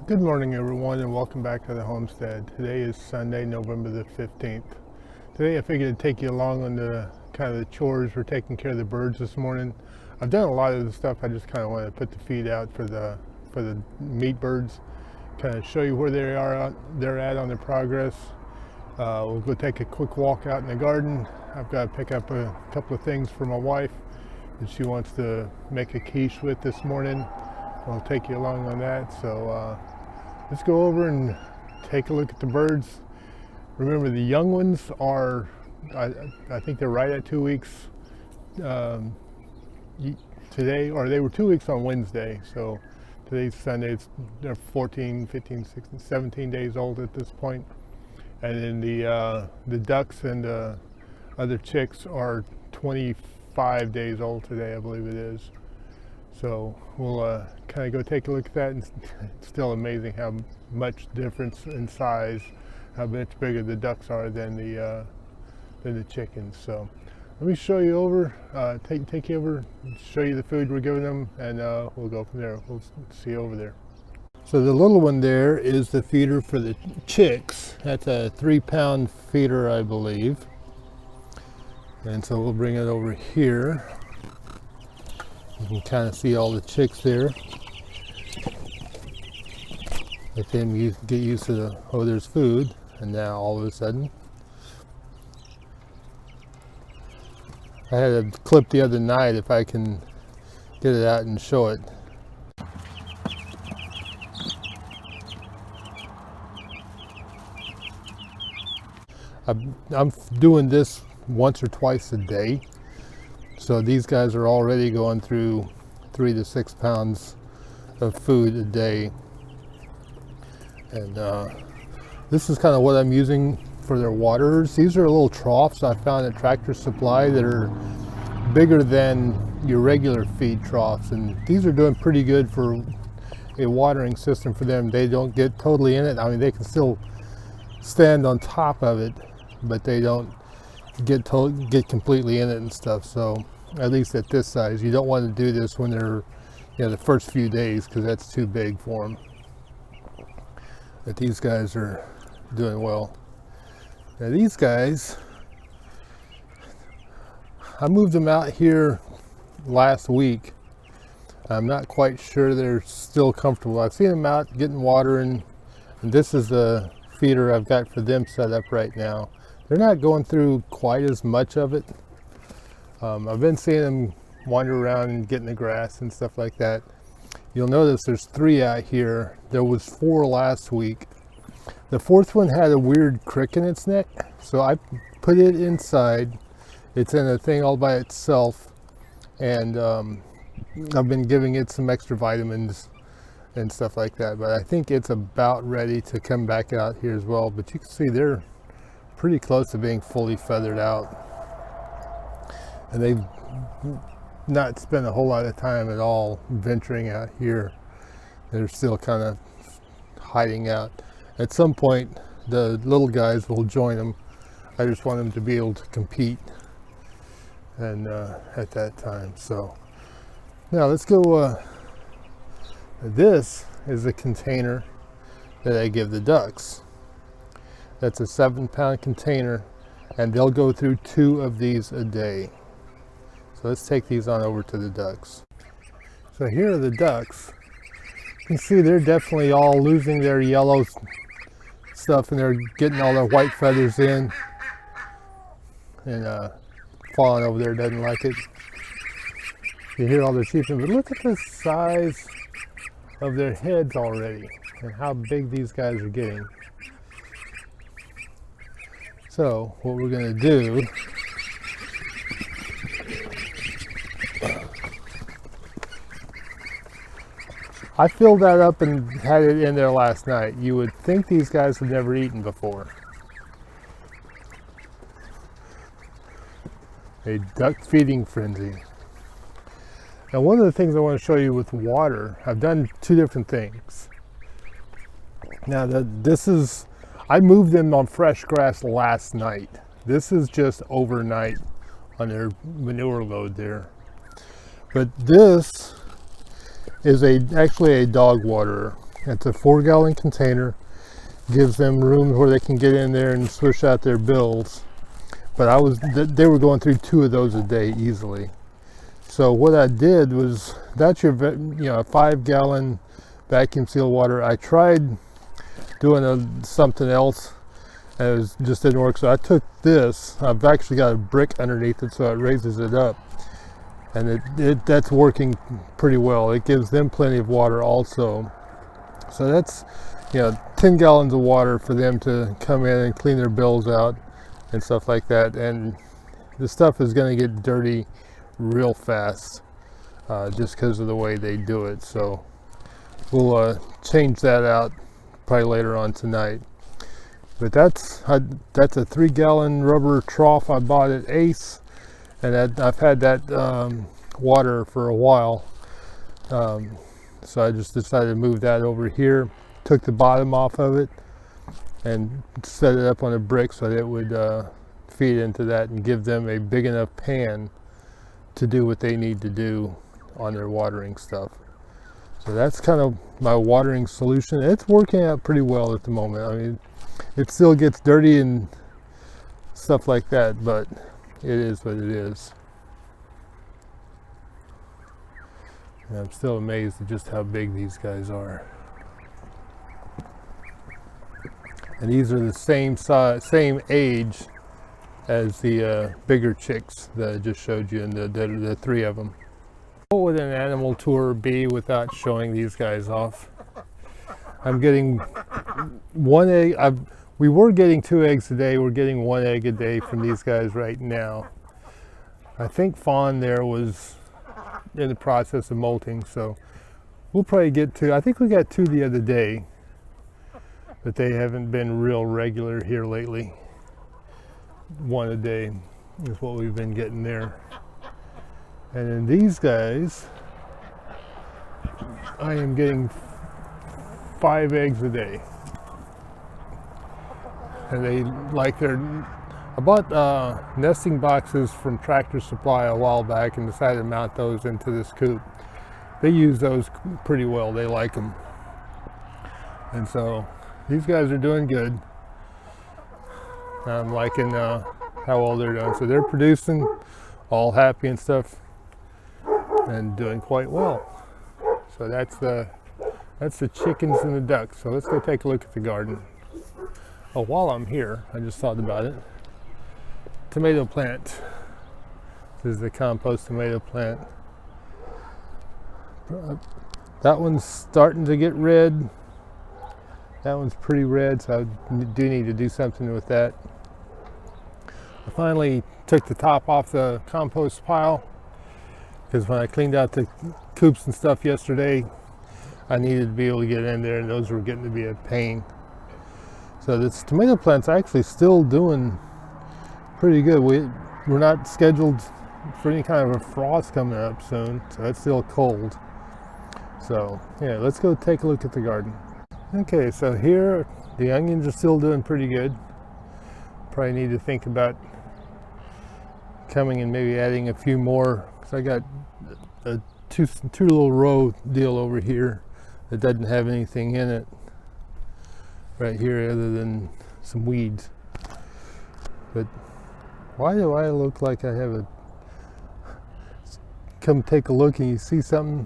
Good morning, everyone, and welcome back to the homestead. Today is Sunday, November the 15th. Today I figured I'd take you along on the kind of the chores for taking care of the birds this morning. I've done a lot of the stuff. I just kind of want to put the feed out for the meat birds, kind of show you where they're at on their progress. We'll go take a quick walk out in the garden. I've got to pick up a couple of things for my wife that she wants to make a quiche with this morning. I'll take you along on that. So let's go over and take a look at the birds. Remember, the young ones are, I think they're right at 2 weeks today, or they were 2 weeks on Wednesday. So today's Sunday, they're 14, 15, 16, 17 days old at this point. And then the ducks and other chicks are 25 days old today, I believe it is. So we'll kind of go take a look at that, and it's still amazing how much difference in size, how much bigger the ducks are than the chickens. So let me show you over, take you over, show you the food we're giving them, and we'll go from there. We'll see you over there. So the little one there is the feeder for the chicks. That's a 3-pound feeder, I believe. And so we'll bring it over here. You can kind of see all the chicks there. Let them get used to the, oh, there's food. And now all of a sudden, I had a clip the other night, if I can get it out and show it. I'm doing this once or twice a day. So these guys are already going through 3 to 6 pounds of food a day. And this is kind of what I'm using for their waters. These are little troughs I found at Tractor Supply that are bigger than your regular feed troughs. And these are doing pretty good for a watering system for them. They don't get totally in it. I mean, they can still stand on top of it, but they don't get completely in it and stuff. So at least at this size, you don't want to do this when they're, the first few days, because that's too big for them. But these guys are doing well. Now these guys, I moved them out here last week. I'm not quite sure they're still comfortable. I've seen them out getting water, and this is the feeder I've got for them set up right now. They're not going through quite as much of it. I've been seeing them wander around and get in the grass and stuff like that. You'll notice there's 3 out here. There was 4 last week. The 4th one had a weird crick in its neck, so I put it inside. It's in a thing all by itself, and I've been giving it some extra vitamins and stuff like that. But I think it's about ready to come back out here as well. But you can see they're pretty close to being fully feathered out, and they've not spent a whole lot of time at all venturing out here. They're still kind of hiding out. At some point the little guys will join them. I just want them to be able to compete, and at that time. So now let's go. This is a container that I give the ducks. That's a 7-pound container, and they'll go through 2 of these a day. So let's take these on over to the ducks. So here are the ducks. You can see they're definitely all losing their yellow stuff, and they're getting all their white feathers in, and falling over there doesn't like it. You hear all their cheeping, but look at the size of their heads already and how big these guys are getting. So what we're going to do, I filled that up and had it in there last night. You would think these guys have never eaten before. A duck feeding frenzy. Now, one of the things I want to show you with water, I've done 2 different things. Now, I moved them on fresh grass last night. This is just overnight on their manure load there. But this is actually a dog waterer. It's a 4-gallon container. Gives them room where they can get in there and swish out their bills. But they were going through 2 of those a day easily. So what I did was, that's your, a 5-gallon vacuum seal water. I tried doing something else, and it just didn't work. So I took this. I've actually got a brick underneath it, so it raises it up, and that's working pretty well. It gives them plenty of water also. So that's 10 gallons of water for them to come in and clean their bills out and stuff like that. And the stuff is going to get dirty real fast, just because of the way they do it. So we'll change that out probably later on tonight. But that's a 3-gallon rubber trough I bought at Ace, and I've had that water for a while. So I just decided to move that over here, took the bottom off of it, and set it up on a brick so that it would feed into that and give them a big enough pan to do what they need to do on their watering stuff. So that's kind of my watering solution. It's working out pretty well at the moment. I mean, it still gets dirty and stuff like that, but it is what it is. And I'm still amazed at just how big these guys are. And these are the same size, same age as the bigger chicks that I just showed you, and the 3 of them. What would an animal tour be without showing these guys off? I'm getting 1 egg. We were getting 2 eggs a day. We're getting 1 egg a day from these guys right now. I think Fawn there was in the process of molting, so we'll probably get 2. I think we got 2 the other day, but they haven't been real regular here lately. 1 a day is what we've been getting there. And then these guys, I am getting 5 eggs a day. And they like their, I bought nesting boxes from Tractor Supply a while back and decided to mount those into this coop. They use those pretty well. They like them. And so these guys are doing good. I'm liking how well they're doing. So they're producing, all happy and stuff, and doing quite well. So that's the chickens and the ducks. So let's go take a look at the garden. Oh, while I'm here, I just thought about it. Tomato plant. This is the compost tomato plant. That one's starting to get red. That one's pretty red, so I do need to do something with that. I finally took the top off the compost pile, because when I cleaned out the coops and stuff yesterday, I needed to be able to get in there, and those were getting to be a pain. So this tomato plant's actually still doing pretty good. We're not scheduled for any kind of a frost coming up soon, so it's still cold. So yeah, let's go take a look at the garden. Okay, so here the onions are still doing pretty good. Probably need to think about coming and maybe adding a few more, because I got a two little row deal over here that doesn't have anything in it right here other than some weeds. But why do I look like I have a, come take a look and you see something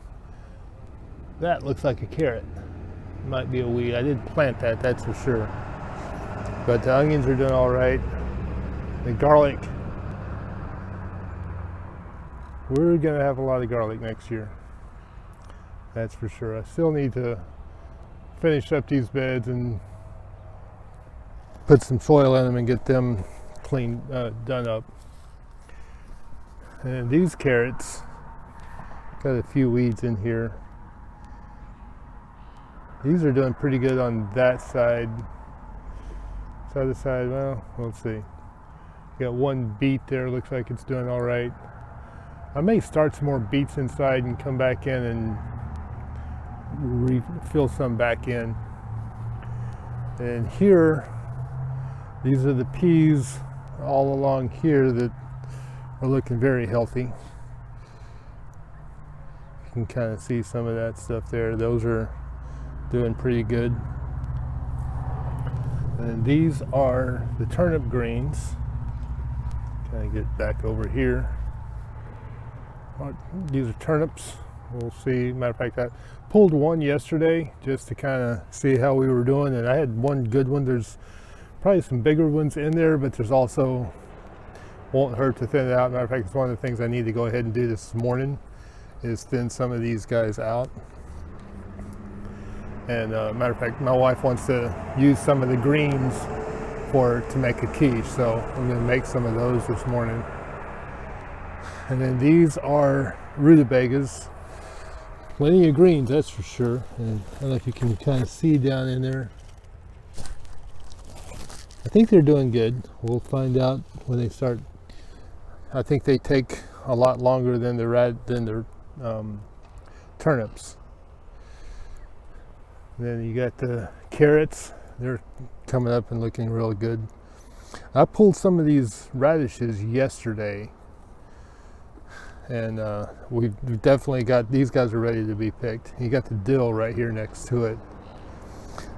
that looks like a carrot? Might be a weed. I did plant that, that's for sure. But the onions are doing all right. The garlic, we're gonna have a lot of garlic next year, that's for sure. I still need to finish up these beds and put some soil in them and get them clean, done up. And these carrots, got a few weeds in here. These are doing pretty good on that side. This other side, well, we'll see. Got one beet there, looks like it's doing all right. I may start some more beets inside and come back in and refill some back in. And here, these are the peas all along here that are looking very healthy. You can kind of see some of that stuff there. Those are doing pretty good. And these are the turnip greens. Kind of get back over here. These are turnips. We'll see. Matter of fact, I pulled one yesterday just to kind of see how we were doing, and I had one good one. There's probably some bigger ones in there, but there's also, won't hurt to thin it out. Matter of fact, it's one of the things I need to go ahead and do this morning is thin some of these guys out. And matter of fact, my wife wants to use some of the greens to make a quiche, so I'm going to make some of those this morning. And then these are rutabagas. Plenty of greens, that's for sure. And I don't know if you can kind of see down in there. I think they're doing good. We'll find out when they start. I think they take a lot longer than the turnips. And then you got the carrots. They're coming up and looking real good. I pulled some of these radishes yesterday, and we've definitely got, these guys are ready to be picked. You got the dill right here next to it.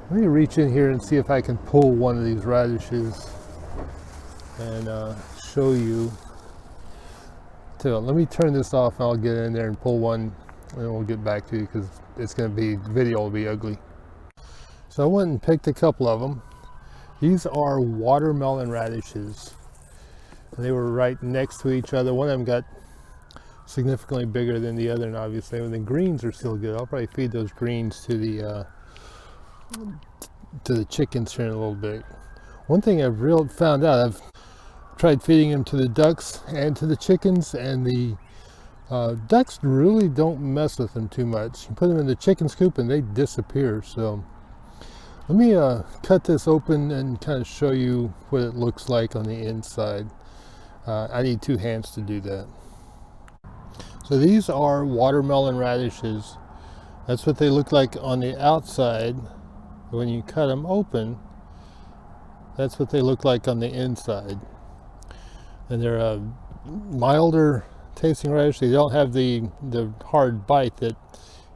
Let me reach in here and see if I can pull one of these radishes and show you. Let me turn this off and I'll get in there and pull one, and then we'll get back to you because it's going to be, the video will be ugly. So I went and picked a couple of them. These are watermelon radishes. And they were right next to each other. One of them got significantly bigger than the other, and obviously, and the greens are still good. I'll probably feed those greens to the chickens here in a little bit. One thing I've found out, I've tried feeding them to the ducks and to the chickens, and the ducks really don't mess with them too much. You put them in the chicken scoop and they disappear. So let me cut this open and kind of show you what it looks like on the inside. I need 2 hands to do that. So these are watermelon radishes. That's what they look like on the outside. When you cut them open, that's what they look like on the inside. And they're a milder tasting radish. They don't have the hard bite that,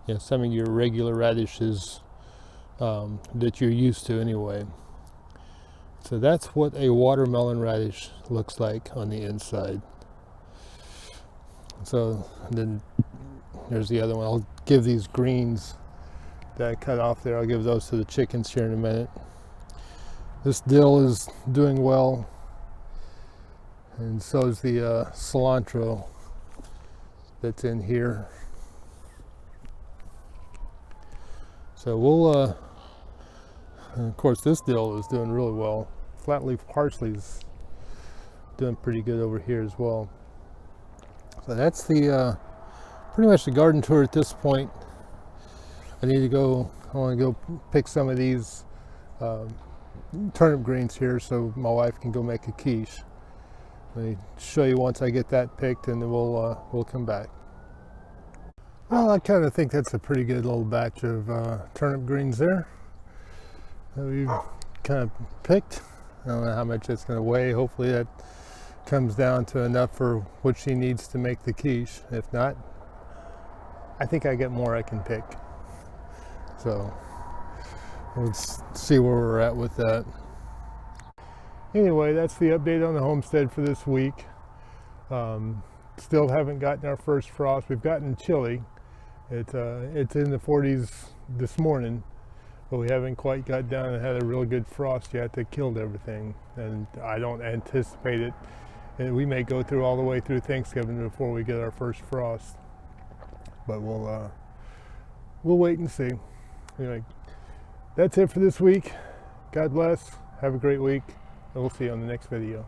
you know, some of your regular radishes that you're used to anyway. So that's what a watermelon radish looks like on the inside. So then there's the other one. I'll give these greens that I cut off there, I'll give those to the chickens here in a minute. This dill is doing well, and so is the cilantro that's in here. So we'll, and of course this dill is doing really well. Flat leaf parsley is doing pretty good over here as well. So that's the pretty much the garden tour at this point. I want to go pick some of these turnip greens here so my wife can go make a quiche. Let me show you once I get that picked, and then we'll come back. Well, I kind of think that's a pretty good little batch of turnip greens there that we've kind of picked. I don't know how much it's going to weigh. Hopefully that comes down to enough for what she needs to make the quiche. If not, I think I get more I can pick. So let's see where we're at with that. Anyway, that's the update on the homestead for this week. Still haven't gotten our first frost. We've gotten chilly. It's in the 40s this morning, but we haven't quite got down and had a real good frost yet that killed everything. And I don't anticipate it. And we may go through all the way through Thanksgiving before we get our first frost. But we'll wait and see. Anyway, that's it for this week. God bless. Have a great week. And we'll see you on the next video.